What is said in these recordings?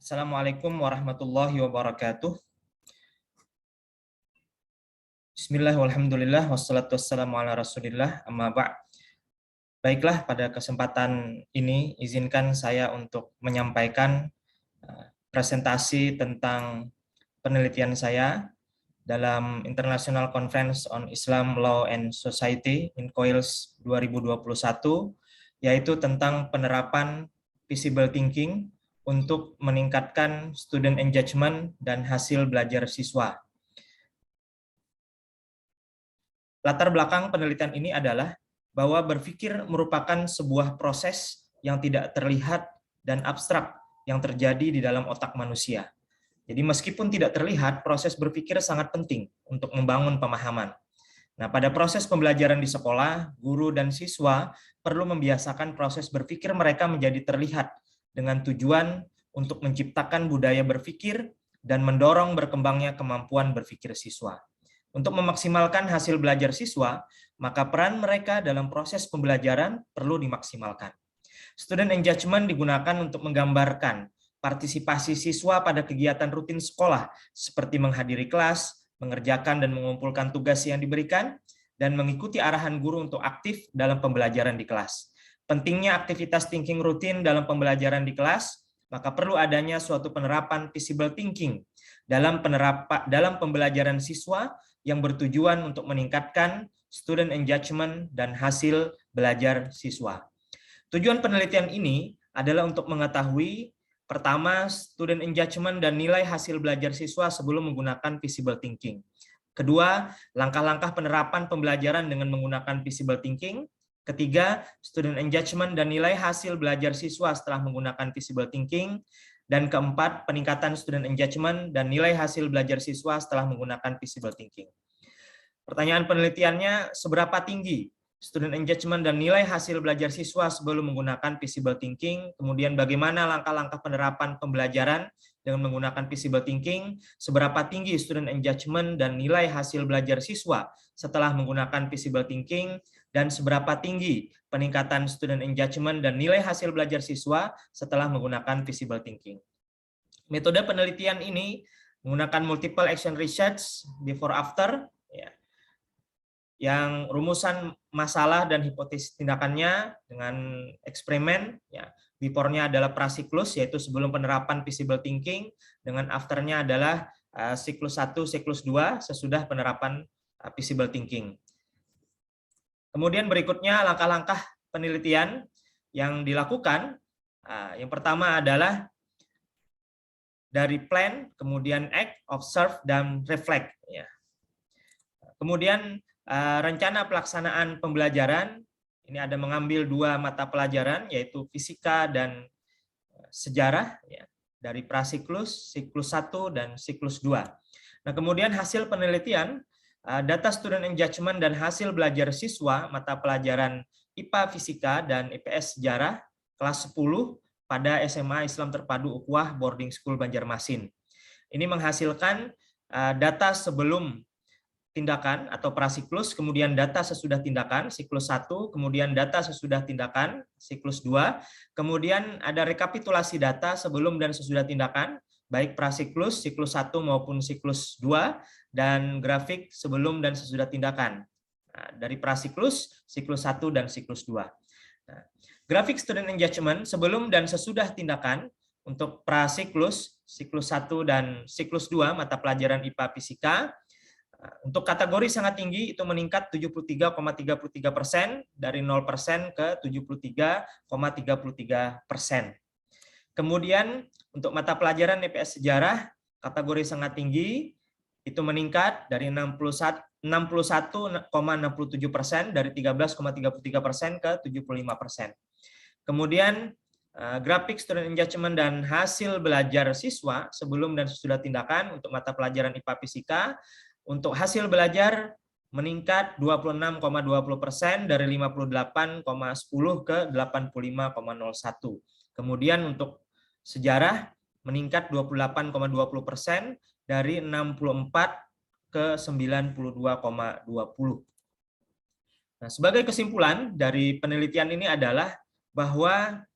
Assalamualaikum warahmatullahi wabarakatuh. Bismillah, walhamdulillah, wassalatu wassalamu ala rasulillah, amma ba'. Baiklah, pada kesempatan ini izinkan saya untuk menyampaikan presentasi tentang penelitian saya dalam International Conference on Islam Law and Society in COILS 2021, yaitu tentang penerapan visible thinking untuk meningkatkan student engagement dan hasil belajar siswa. Latar belakang penelitian ini adalah bahwa berpikir merupakan sebuah proses yang tidak terlihat dan abstrak yang terjadi di dalam otak manusia. Jadi meskipun tidak terlihat, proses berpikir sangat penting untuk membangun pemahaman. Nah, pada proses pembelajaran di sekolah, guru dan siswa perlu membiasakan proses berpikir mereka menjadi terlihat dengan tujuan untuk menciptakan budaya berpikir dan mendorong berkembangnya kemampuan berpikir siswa. Untuk memaksimalkan hasil belajar siswa, maka peran mereka dalam proses pembelajaran perlu dimaksimalkan. Student engagement digunakan untuk menggambarkan partisipasi siswa pada kegiatan rutin sekolah, seperti menghadiri kelas, mengerjakan dan mengumpulkan tugas yang diberikan, dan mengikuti arahan guru untuk aktif dalam pembelajaran di kelas. Pentingnya aktivitas thinking rutin dalam pembelajaran di kelas, maka perlu adanya suatu penerapan visible thinking dalam pembelajaran siswa yang bertujuan untuk meningkatkan student engagement dan hasil belajar siswa. Tujuan penelitian ini adalah untuk mengetahui pertama, student engagement dan nilai hasil belajar siswa sebelum menggunakan visible thinking. Kedua, langkah-langkah penerapan pembelajaran dengan menggunakan visible thinking. Ketiga, student engagement dan nilai hasil belajar siswa setelah menggunakan visible thinking. Dan keempat, peningkatan student engagement dan nilai hasil belajar siswa setelah menggunakan visible thinking. Pertanyaan penelitiannya, seberapa tinggi student engagement dan nilai hasil belajar siswa sebelum menggunakan visible thinking, kemudian bagaimana langkah-langkah penerapan pembelajaran dengan menggunakan visible thinking, seberapa tinggi student engagement dan nilai hasil belajar siswa setelah menggunakan visible thinking, dan seberapa tinggi peningkatan student engagement dan nilai hasil belajar siswa setelah menggunakan visible thinking. Metode penelitian ini menggunakan multiple action research before after, ya, yang rumusan masalah dan hipotesis tindakannya dengan eksperimen, ya. Before-nya adalah prasiklus, yaitu sebelum penerapan visible thinking, dengan after-nya adalah siklus 1, siklus 2, sesudah penerapan visible thinking. Kemudian berikutnya langkah-langkah penelitian yang dilakukan. Yang pertama adalah dari plan, kemudian act, observe, dan reflect. Ya. Kemudian rencana pelaksanaan pembelajaran, ini ada mengambil 2 mata pelajaran, yaitu fisika dan sejarah, ya, dari prasiklus, siklus 1, dan siklus 2. Nah, kemudian hasil penelitian, data student engagement dan hasil belajar siswa mata pelajaran IPA Fisika dan IPS Sejarah kelas 10 pada SMA Islam Terpadu Ukhuwah Boarding School Banjarmasin. Ini menghasilkan data sebelum tindakan atau prasiklus, kemudian data sesudah tindakan, siklus 1, kemudian data sesudah tindakan, siklus 2, kemudian ada rekapitulasi data sebelum dan sesudah tindakan, baik prasiklus, siklus 1 maupun siklus 2, dan grafik sebelum dan sesudah tindakan. Nah, dari prasiklus, siklus 1, dan siklus 2. Nah, grafik student engagement sebelum dan sesudah tindakan untuk prasiklus, siklus 1, dan siklus 2 mata pelajaran IPA Fisika. Untuk kategori sangat tinggi itu meningkat 73,33% dari 0% ke 73,33%. Kemudian untuk mata pelajaran IPS Sejarah kategori sangat tinggi itu meningkat dari 61,67% dari 13,33% ke 75%. Kemudian grafik student engagement dan hasil belajar siswa sebelum dan sesudah tindakan untuk mata pelajaran IPA Fisika. Untuk hasil belajar meningkat 26,20% dari 58,10 ke 85,01. Kemudian untuk sejarah meningkat 28,20% dari 64 ke 92,20. Nah, sebagai kesimpulan dari penelitian ini adalah bahwa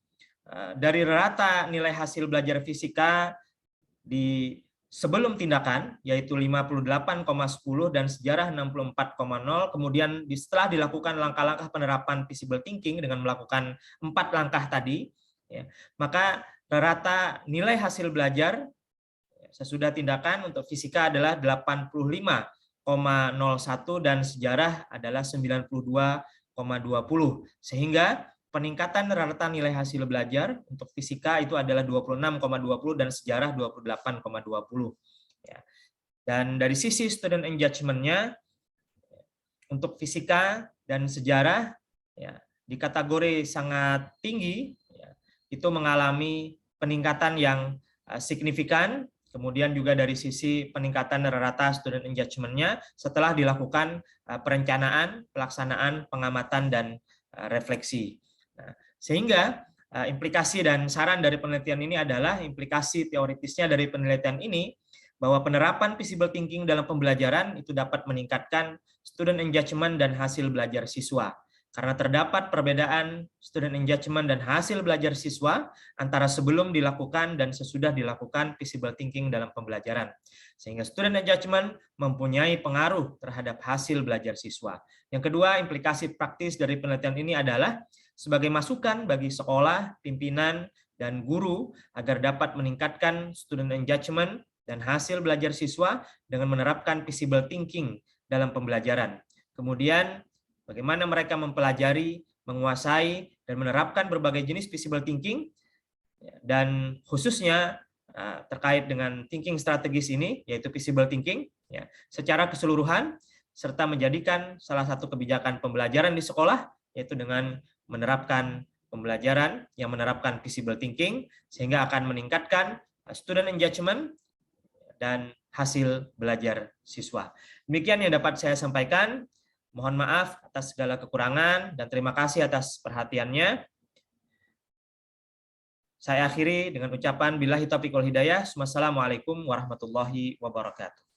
dari rata nilai hasil belajar fisika di sebelum tindakan, yaitu 58,10 dan sejarah 64,0, kemudian setelah dilakukan langkah-langkah penerapan visible thinking dengan melakukan 4 langkah tadi, ya, maka rata nilai hasil belajar sesudah tindakan untuk fisika adalah 85,01 dan sejarah adalah 92,20. Sehingga peningkatan rata nilai hasil belajar untuk fisika itu adalah 26,20 dan sejarah 28,20. Ya. Dan dari sisi student engagement-nya, untuk fisika dan sejarah ya, di kategori sangat tinggi, ya, itu mengalami peningkatan yang signifikan. Kemudian juga dari sisi peningkatan rata student engagement-nya setelah dilakukan perencanaan, pelaksanaan, pengamatan, dan refleksi. Nah, sehingga implikasi dan saran dari penelitian ini adalah implikasi teoritisnya dari penelitian ini bahwa penerapan visible thinking dalam pembelajaran itu dapat meningkatkan student engagement dan hasil belajar siswa. Karena terdapat perbedaan student engagement dan hasil belajar siswa antara sebelum dilakukan dan sesudah dilakukan visible thinking dalam pembelajaran. Sehingga student engagement mempunyai pengaruh terhadap hasil belajar siswa. Yang kedua, implikasi praktis dari penelitian ini adalah sebagai masukan bagi sekolah, pimpinan, dan guru agar dapat meningkatkan student engagement dan hasil belajar siswa dengan menerapkan visible thinking dalam pembelajaran. Kemudian, bagaimana mereka mempelajari, menguasai, dan menerapkan berbagai jenis visible thinking, dan khususnya terkait dengan thinking strategis ini, yaitu visible thinking, secara keseluruhan, serta menjadikan salah satu kebijakan pembelajaran di sekolah, yaitu dengan menerapkan pembelajaran yang menerapkan visible thinking, sehingga akan meningkatkan student engagement dan hasil belajar siswa. Demikian yang dapat saya sampaikan. Mohon maaf atas segala kekurangan dan terima kasih atas perhatiannya. Saya akhiri dengan ucapan billahi taufiq wal hidayah. Wassalamualaikum warahmatullahi wabarakatuh.